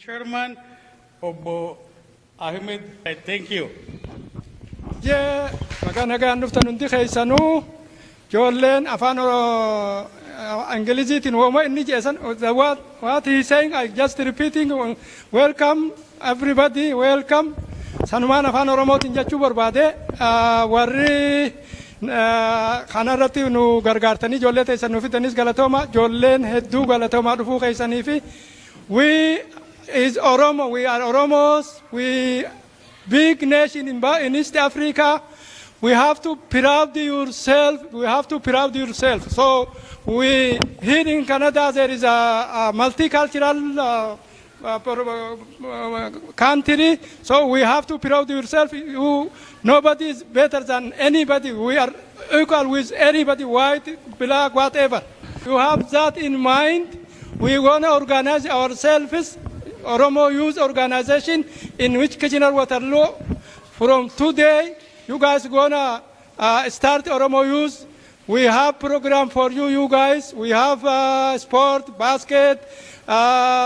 Chairman Obbo Ahmed, thank you. Nagaan dhuftan hundi keessanuu ijoolleen afaan Ingiliziitiin wooma inni jeesan what he saying I just repeating welcome everybody welcome sanumaan afaan Oromootiin jechuu barbaade warri kanarratti nu gargaartanii ijoollee teessan nu fitanis galatooma ijoolleen hedduu galatoomaa dhufuu keessanii fi we are Oromos, we big nation in East Africa. We have to proud yourself. We have to proud yourself. So here in Canada there is a multicultural country. So we have to proud yourself. Nobody is better than anybody. We are equal with anybody, white, black, whatever. You have that in mind. We want to organize ourselves. Oromo Youth Organization in which Kitchener Waterloo. From today, you guys gonna start Oromo Youth. We have program for you guys. We have sport, basket,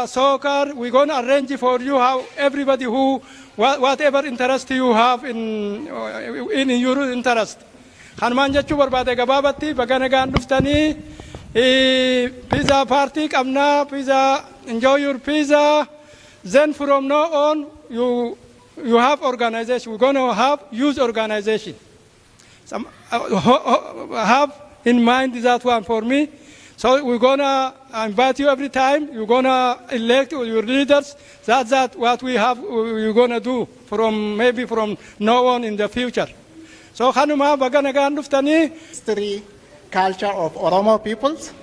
soccer. We're gonna arrange for you how everybody who whatever interest you have in your interest. Hanuman jechuu barbaade gabaabatti baga nagaan dhuftanii pizza party qabna, pizza, enjoy your pizza. Then from now on, you have organization. We're going to have youth organization. Have in mind that one for me. So we're going to invite you every time. You're going to elect your leaders. That's what we have. We're going to do maybe from now on in the future. So Hanuma Baganagan Luftani. History, culture of Oromo peoples.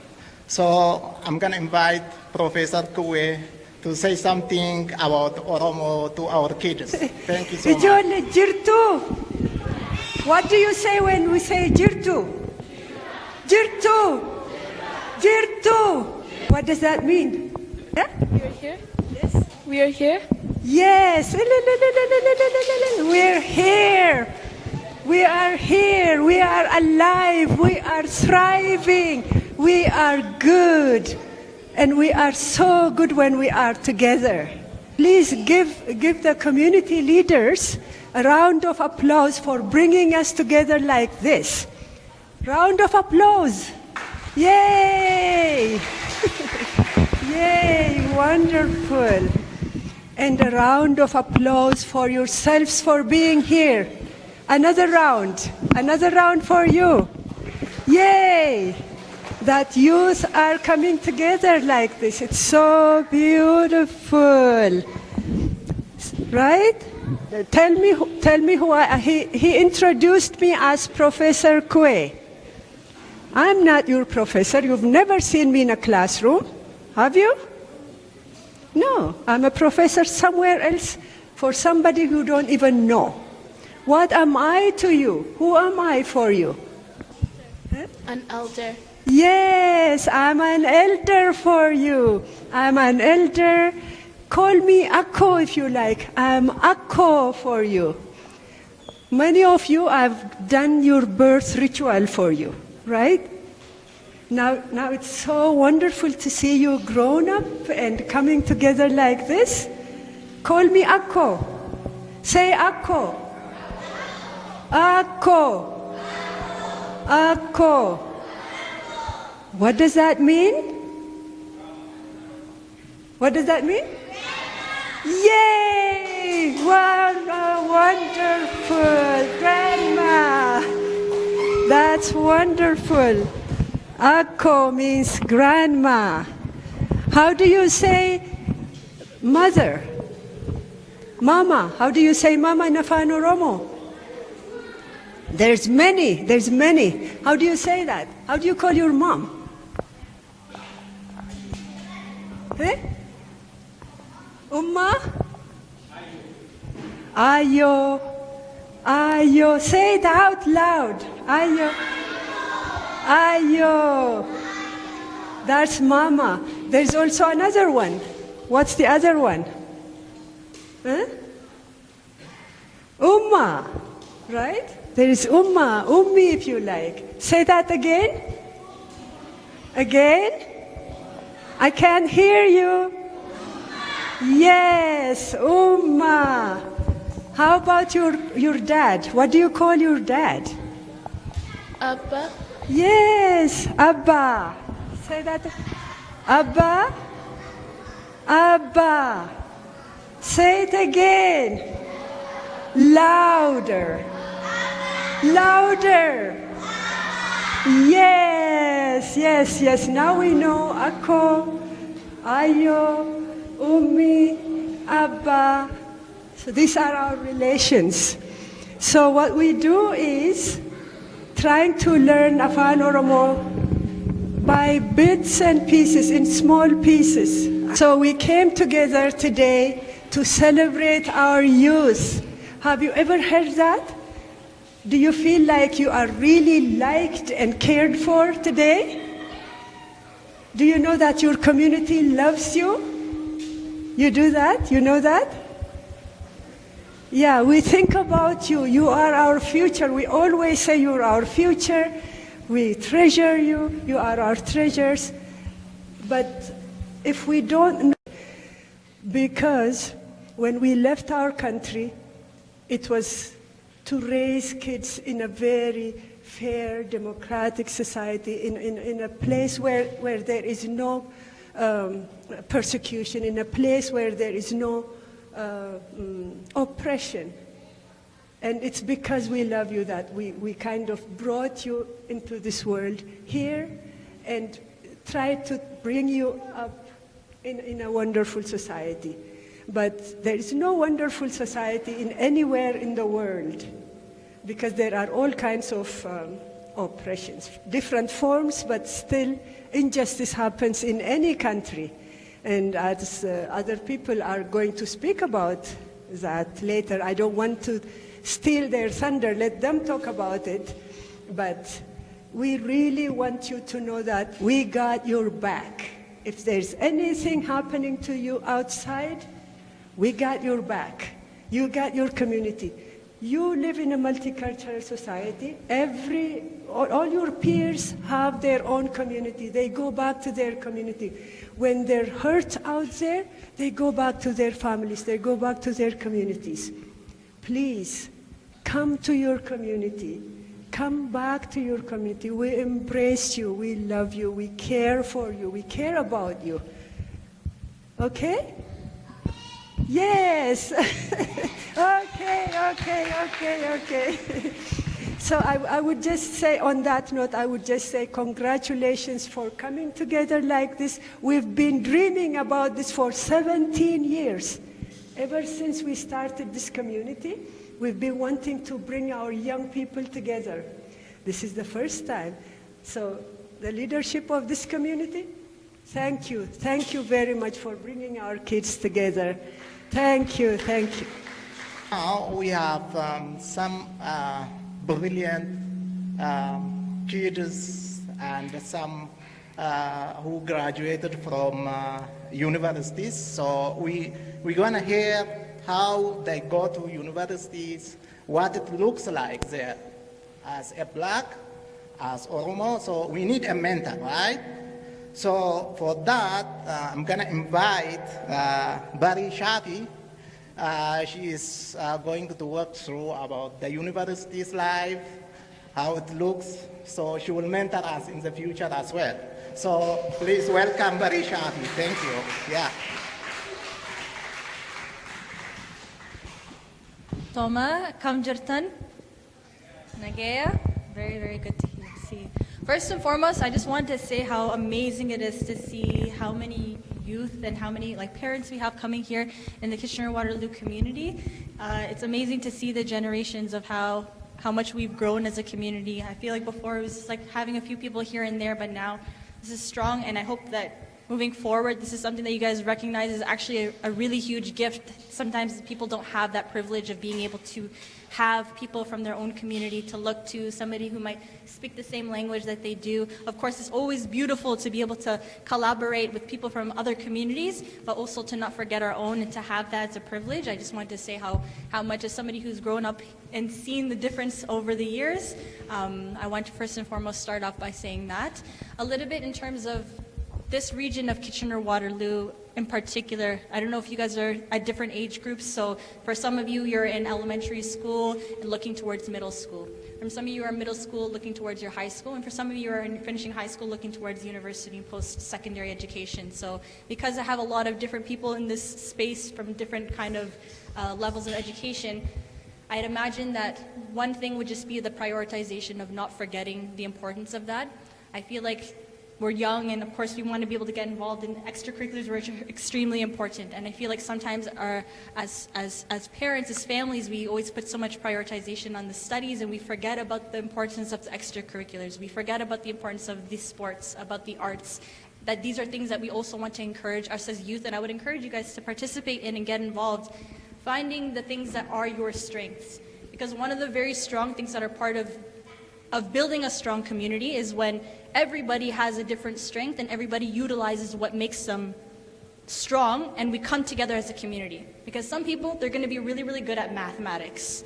So I'm going to invite Professor Kwe to say something about Oromo to our kids. Thank you so much. Jirtu. What do you say when we say Jirtu? Jirtu. Jirtu. What does that mean? We are here. Yes. We are here. Yes. We're here. We are here. We are alive. We are thriving. We are good. And we are so good when we are together. Please give the community leaders a round of applause for bringing us together like this. Round of applause. Yay! Yay, wonderful. And a round of applause for yourselves for being here. Another round for you. Yay! That youth are coming together like this. It's so beautiful. Right? Tell me who he introduced me as Professor Kwe. I'm not your professor. You've never seen me in a classroom, have you? No, I'm a professor somewhere else, for somebody who don't even know. What am I to you? Who am I for you? An elder. Yes, I'm an elder for you. I'm an elder. Call me Akko if you like. I'm Akko for you. Many of you, I've done your birth ritual for you, right? Now it's so wonderful to see you grown up and coming together like this. Call me Akko. Say Akko. Akko. Akko. What does that mean? What does that mean? Yay! What a wonderful grandma! That's wonderful. Akko means grandma. How do you say mother? Mama. How do you say mama in Afaan Oromo? There's many. How do you say that? How do you call your mom? Eh? Umma? Ayo. Ayo. Say it out loud. Ayo. Ayo. That's mama. There's also another one. What's the other one? Huh? Umma. Right? There is umma, ummi if you like. Say that again. Again? I can't hear you. Yes, umma. How about your dad? What do you call your dad? Abba. Yes, Abba. Say that. Abba. Abba. Say it again. Louder. Louder. Yes. Now we know Akko, Ayo, Ummi, Abba. So these are our relations. So what we do is trying to learn Afaan Oromo by bits and pieces, in small pieces. So we came together today to celebrate our youth. Have you ever heard that? Do you feel like you are really liked and cared for today? Do you know that your community loves you? You do that? You know that? Yeah, we think about you. You are our future. We always say you're our future. We treasure you. You are our treasures. But if we don't know, because when we left our country, it was to raise kids in a very fair, democratic society, in a place where there is no persecution, in a place where there is no oppression. And it's because we love you that we kind of brought you into this world here and tried to bring you up in a wonderful society. But there is no wonderful society in anywhere in the world, because there are all kinds of oppressions, different forms, but still injustice happens in any country. And as other people are going to speak about that later, I don't want to steal their thunder, let them talk about it. But we really want you to know that we got your back. If there's anything happening to you outside, we got your back. You got your community. You live in a multicultural society. All your peers have their own community. They go back to their community. When they're hurt out there, they go back to their families. They go back to their communities. Please, come to your community. Come back to your community. We embrace you. We love you. We care for you. We care about you. Okay? Yes. Okay. So I would just say, on that note, I would just say congratulations for coming together like this. We've been dreaming about this for 17 years. Ever since we started this community, we've been wanting to bring our young people together. This is the first time. So the leadership of this community, thank you. Thank you very much for bringing our kids together. Thank you. Now we have some brilliant kids and some who graduated from universities. So we're going to hear how they go to universities, what it looks like there as a black, as Oromo. So we need a mentor, right? So for that, I'm going to invite Bari Shafi. She is going to work through about the university's life, how it looks. So she will mentor us in the future as well. So please welcome Bari Shafi. Thank you. Yeah. Toma, kam jirtan? Nagaya? Very, very good to see. First and foremost, I just want to say how amazing it is to see how many youth and how many parents we have coming here in the Kitchener-Waterloo community. It's amazing to see the generations of how much we've grown as a community. I feel like before it was just like having a few people here and there, but now this is strong, and I hope that moving forward, this is something that you guys recognize is actually a really huge gift. Sometimes people don't have that privilege of being able to have people from their own community to look to, somebody who might speak the same language that they do. Of course, it's always beautiful to be able to collaborate with people from other communities, but also to not forget our own and to have that as a privilege. I just wanted to say how much, as somebody who's grown up and seen the difference over the years, I want to first and foremost start off by saying that. A little bit in terms of this region of Kitchener-Waterloo in particular. I don't know if you guys are at different age groups, so for some of you, you're in elementary school and looking towards middle school. From some of you are in middle school looking towards your high school, and for some of you are finishing high school looking towards university and post-secondary education. So because I have a lot of different people in this space from different kind of levels of education, I'd imagine that one thing would just be the prioritization of not forgetting the importance of that. I feel like we're young, and of course we want to be able to get involved in extracurriculars, which are extremely important. And I feel like sometimes as parents, as families, we always put so much prioritization on the studies, and we forget about the importance of the extracurriculars. We forget about the importance of the sports, about the arts, that these are things that we also want to encourage us as youth, and I would encourage you guys to participate in and get involved, finding the things that are your strengths. Because one of the very strong things that are part of building a strong community is when everybody has a different strength and everybody utilizes what makes them strong, and we come together as a community. Because some people, they're going to be really, really good at mathematics.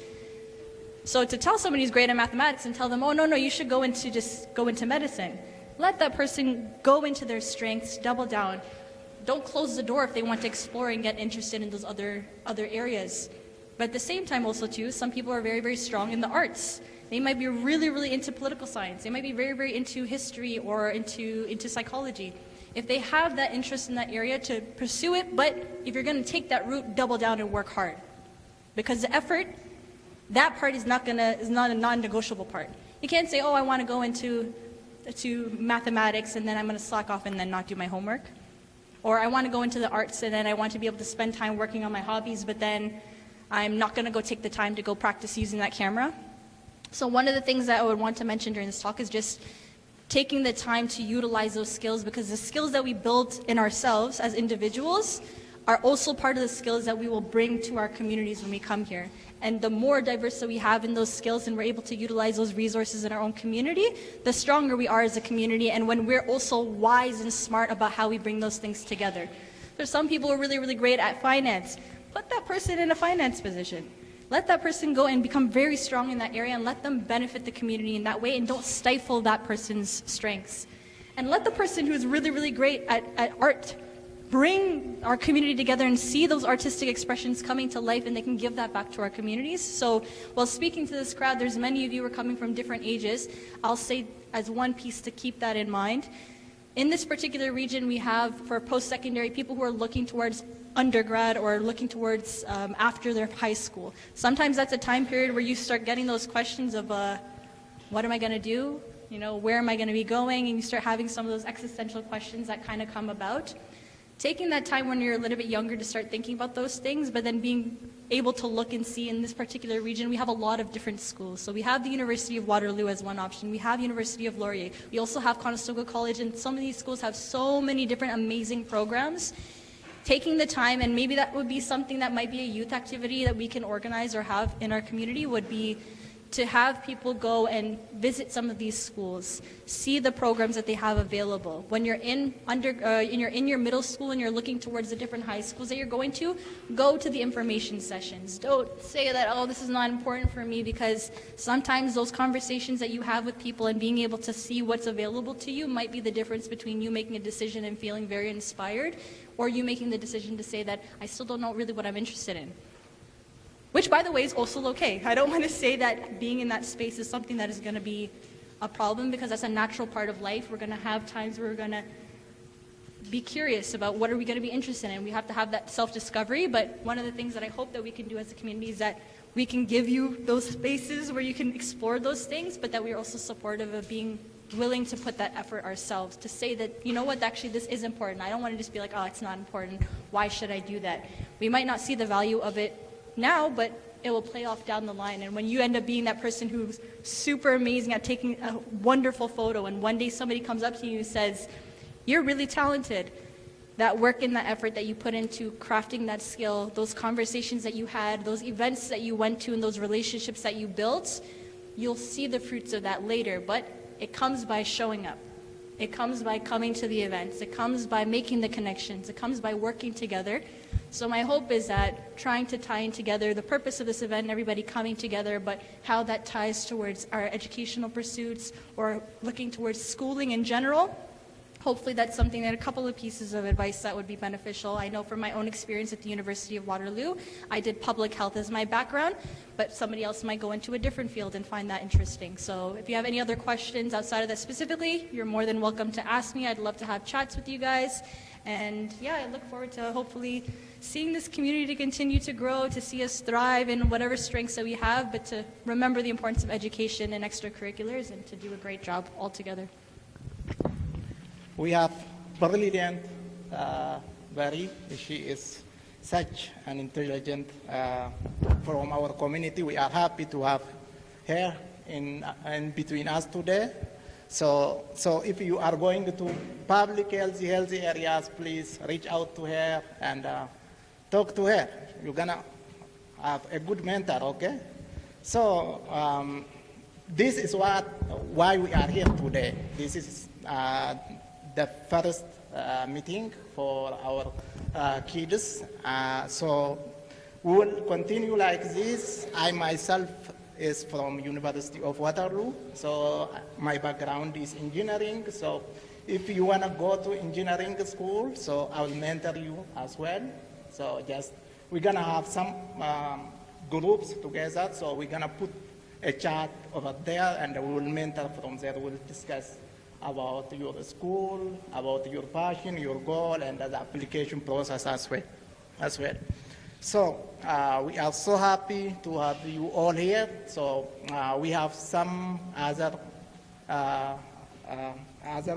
So to tell somebody who's great at mathematics and tell them, oh, no, you should go into medicine. Let that person go into their strengths, double down. Don't close the door if they want to explore and get interested in those other areas. But at the same time also too, some people are very, very strong in the arts. They might be really, really into political science. They might be very, very into history or into psychology. If they have that interest in that area, to pursue it, but if you're going to take that route, double down and work hard. Because the effort, that part is not a non-negotiable part. You can't say, oh, I want to go into mathematics and then I'm going to slack off and then not do my homework. Or I want to go into the arts and then I want to be able to spend time working on my hobbies, but then I'm not going to go take the time to go practice using that camera. So one of the things that I would want to mention during this talk is just taking the time to utilize those skills, because the skills that we build in ourselves as individuals are also part of the skills that we will bring to our communities when we come here. And the more diverse that we have in those skills and we're able to utilize those resources in our own community, the stronger we are as a community, and when we're also wise and smart about how we bring those things together. There's some people who are really, really great at finance. Put that person in a finance position. Let that person go and become very strong in that area and let them benefit the community in that way, and don't stifle that person's strengths. And let the person who's really, really great at art bring our community together and see those artistic expressions coming to life, and they can give that back to our communities. So while speaking to this crowd, there's many of you who are coming from different ages. I'll say as one piece to keep that in mind. In this particular region, we have, for post-secondary, people who are looking towards undergrad or looking towards after their high school. Sometimes that's a time period where you start getting those questions of what am I going to do? You know, where am I going to be going? And you start having some of those existential questions that kind of come about. Taking that time when you're a little bit younger to start thinking about those things, but then being able to look and see in this particular region, we have a lot of different schools. So we have the University of Waterloo as one option. We have University of Laurier. We also have Conestoga College, and some of these schools have so many different amazing programs. taking the time, and maybe that would be something that might be a youth activity that we can organize or have in our community, would be to have people go and visit some of these schools, see the programs that they have available. When you're in your middle school and you're looking towards the different high schools that you're going to, go to the information sessions. Don't say that, oh, this is not important for me, because sometimes those conversations that you have with people and being able to see what's available to you might be the difference between you making a decision and feeling very inspired, or you making the decision to say that I still don't know really what I'm interested in. Which, by the way, is also okay. I don't want to say that being in that space is something that is going to be a problem, because that's a natural part of life. We're going to have times where we're going to be curious about what are we going to be interested in. We have to have that self-discovery, but one of the things that I hope that we can do as a community is that we can give you those spaces where you can explore those things, but that we're also supportive of being willing to put that effort ourselves, to say that, you know what, actually this is important. I don't want to just be like, oh, it's not important. Why should I do that? We might not see the value of it now, but it will play off down the line. And when you end up being that person who's super amazing at taking a wonderful photo, and one day somebody comes up to you and says, you're really talented, that work and that effort that you put into crafting that skill, those conversations that you had, those events that you went to, and those relationships that you built, you'll see the fruits of that later. But it comes by showing up. It comes by coming to the events. It comes by making the connections. It comes by working together. So my hope is that trying to tie in together the purpose of this event and everybody coming together, but how that ties towards our educational pursuits or looking towards schooling in general. Hopefully that's something that a couple of pieces of advice that would be beneficial. I know from my own experience at the University of Waterloo, I did public health as my background, but somebody else might go into a different field and find that interesting. So if you have any other questions outside of that specifically, you're more than welcome to ask me. I'd love to have chats with you guys. And yeah, I look forward to hopefully seeing this community to continue to grow, to see us thrive in whatever strengths that we have, but to remember the importance of education and extracurriculars, and to do a great job altogether. We have brilliant Barry. She is such an intelligent from our community. We are happy to have her in between us today. So if you are going to public healthy areas, please reach out to her and talk to her. You're gonna have a good mentor, okay? So this is why we are here today. This is the first meeting for our kids. So we will continue like this. I myself is from University of Waterloo, so my background is engineering. So if you want to go to engineering school, so I will mentor you as well. So we're gonna have some groups together, so we're gonna put a chat over there, and we will mentor from there. We'll discuss about your school, about your passion, your goal, and the application process as well. So we are so happy to have you all here. So we have some other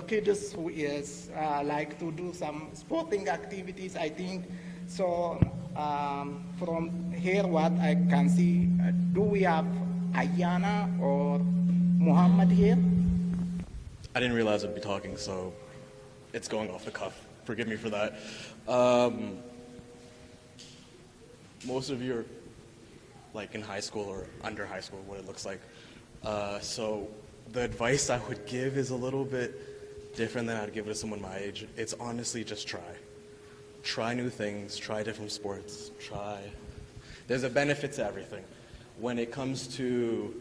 kids who is like to do some sporting activities, I think. So from here, what I can see, do we have Ayana or Muhammad here? I didn't realize I'd be talking, so it's going off the cuff. Forgive me for that. Most of you are like in high school or under high school, what it looks like. So the advice I would give is a little bit different than I'd give to someone my age. It's honestly just try. Try new things, try different sports, There's a benefit to everything. When it comes to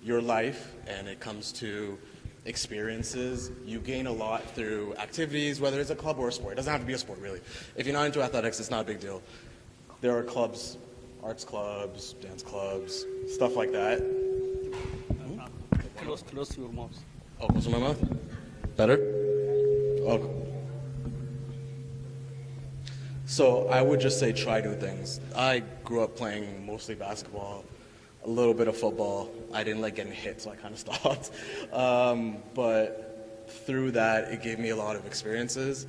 your life and it comes to experiences, you gain a lot through activities, whether it's a club or a sport. It doesn't have to be a sport, really. If you're not into athletics, it's not a big deal. There are clubs, arts clubs, dance clubs, stuff like that. Close to your mouth. Oh, close to my mouth? Better? Okay. So I would just say try new things. I grew up playing mostly basketball, a little bit of football. I didn't like getting hit, so I kind of stopped. But through that, it gave me a lot of experiences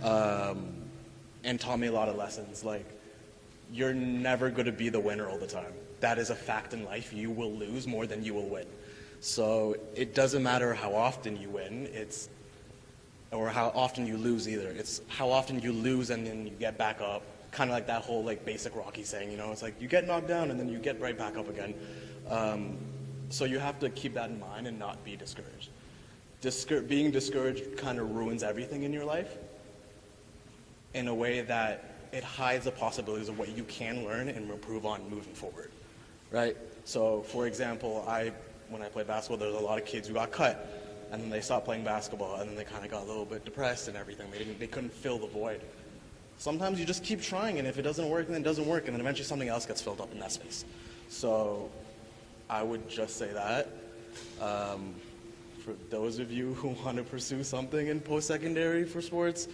and taught me a lot of lessons. Like, you're never going to be the winner all the time. That is a fact in life. You will lose more than you will win. So it doesn't matter how often you win. It's or how often you lose either. It's how often you lose and then you get back up. Kind of like that whole like basic Rocky saying, you know, it's like you get knocked down and then you get right back up again. So you have to keep that in mind and not be discouraged. Being discouraged kind of ruins everything in your life in a way that it hides the possibilities of what you can learn and improve on moving forward, right? So, for example, when I played basketball, there was a lot of kids who got cut, and then they stopped playing basketball, and then they kind of got a little bit depressed and everything. They couldn't fill the void. Sometimes you just keep trying, and if it doesn't work, then it doesn't work, and then eventually something else gets filled up in that space. So, I would just say that. For those of you who want to pursue something in post-secondary for sports,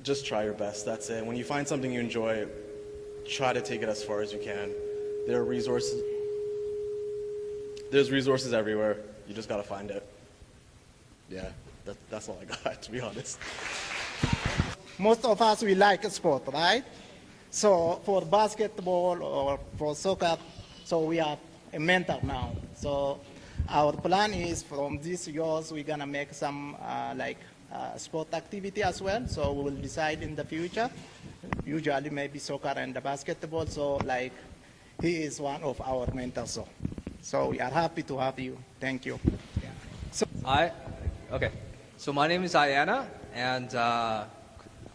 just try your best, that's it. When you find something you enjoy, try to take it as far as you can. There's resources everywhere. You just gotta find it. Yeah, that's all I got, to be honest. Most of us, we like sport, right? So for basketball or for soccer, so we are a mentor now. So our plan is from this years, we're gonna make some sport activity as well. So we will decide in the future, usually maybe soccer and basketball. So like, he is one of our mentors. So we are happy to have you. Thank you. Okay. So my name is Ayana, and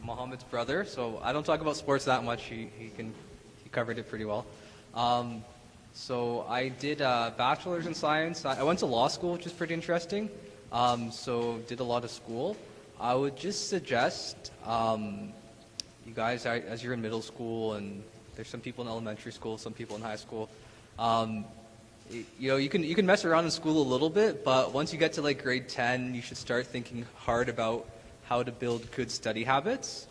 Mohammed's brother. So I don't talk about sports that much. He covered it pretty well. So I did a bachelor's in science. I went to law school, which is pretty interesting. So did a lot of school. I would just suggest you guys, as you're in middle school, and there's some people in elementary school, some people in high school. You know, you can mess around in school a little bit, but once you get to like grade 10, you should start thinking hard about how to build good study habits,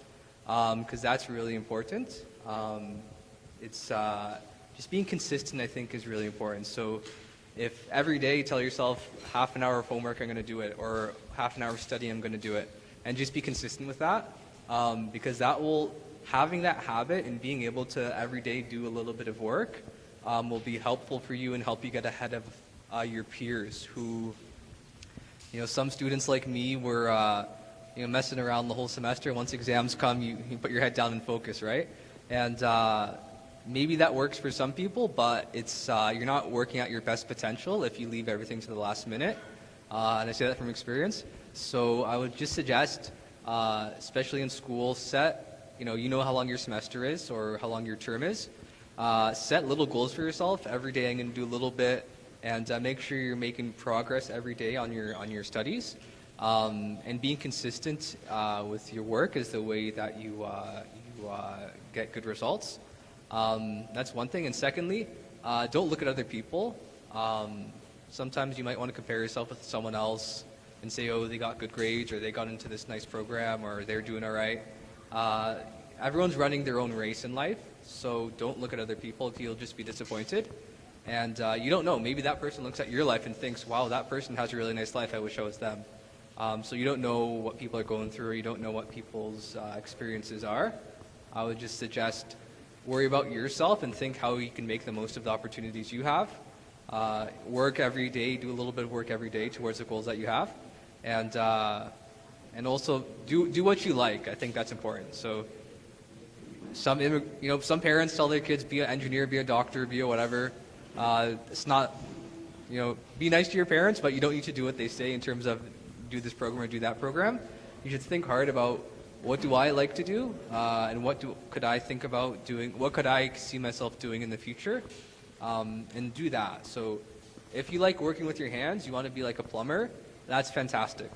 because that's really important. It's just being consistent, I think, is really important. So if every day you tell yourself half an hour of homework, I'm going to do it, or half an hour of study, I'm going to do it, and just be consistent with that, because having that habit and being able to every day do a little bit of work will be helpful for you and help you get ahead of your peers who, you know, some students like me were, messing around the whole semester. Once exams come, you put your head down and focus, right? And maybe that works for some people, but it's you're not working at your best potential if you leave everything to the last minute. And I say that from experience. So I would just suggest, especially in school, you know how long your semester is or how long your term is. Set little goals for yourself. Every day I'm going to do a little bit, and make sure you're making progress every day on your studies. And being consistent with your work is the way that you get good results. That's one thing. And secondly, don't look at other people. Sometimes you might want to compare yourself with someone else and say, oh, they got good grades, or they got into this nice program, or they're doing all right. Everyone's running their own race in life, so don't look at other people. You'll just be disappointed. And you don't know. Maybe that person looks at your life and thinks, wow, that person has a really nice life. I wish I was them. So you don't know what people are going through, or you don't know what people's experiences are. I would just suggest worry about yourself and think how you can make the most of the opportunities you have. Work every day, do a little bit of work every day towards the goals that you have. And also do what you like. I think that's important. So some parents tell their kids, be an engineer, be a doctor, be a whatever. It's not, be nice to your parents, but you don't need to do what they say in terms of do this program or do that program. You should think hard about what do I like to do, and could I think about doing, what could I see myself doing in the future, and do that. So if you like working with your hands, you want to be like a plumber, that's fantastic.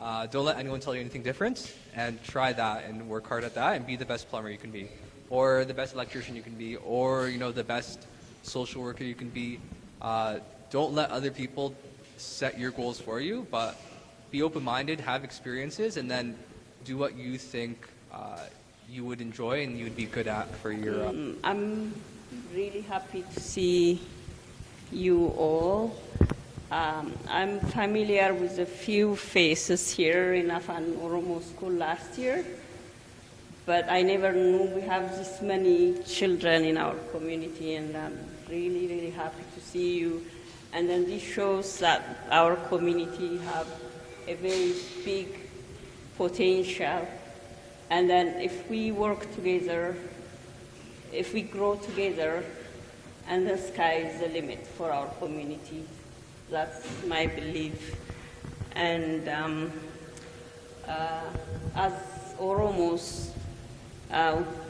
Don't let anyone tell you anything different, and try that and work hard at that and be the best plumber you can be, or the best electrician you can be, or the best social worker you can be. Don't let other people set your goals for you, but be open-minded, have experiences, and then do what you think you would enjoy and you would be good at for your... I'm really happy to see you all. I'm familiar with a few faces here in Afan Oromo School last year, but I never knew we have this many children in our community, and I'm really, really happy to see you. And then this shows that our community have a very big potential. And then if we work together, if we grow together, and the sky is the limit for our community. That's my belief. And as Oromos,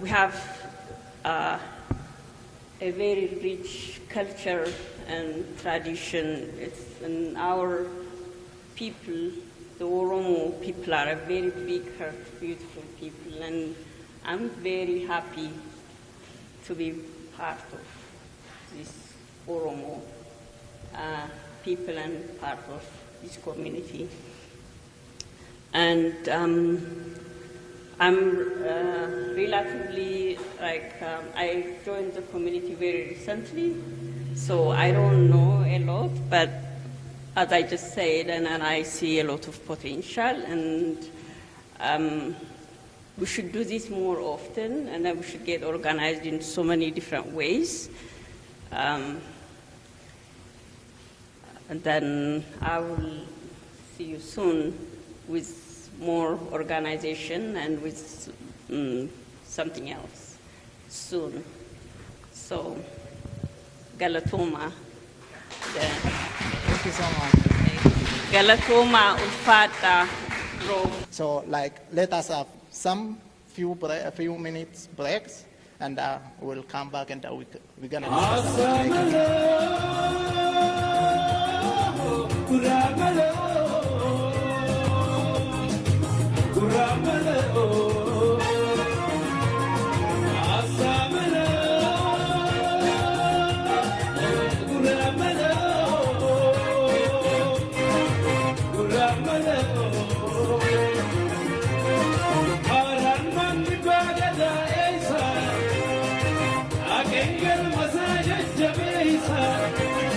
we have a very rich culture and tradition. It's in our people, the Oromo people are a very big heart, beautiful people, and I'm very happy to be part of this Oromo people and part of this community. And I'm relatively, I joined the community very recently, so I don't know a lot, but as I just said, and I see a lot of potential, and we should do this more often, and then we should get organized in so many different ways. And then I will see you soon with more organization and with something else soon. So, Galatoma. Thank you so much. Galatoma Ulfata Bro. So, let us have some few minutes breaks, and we'll come back and we're gonna Masajid Jamesa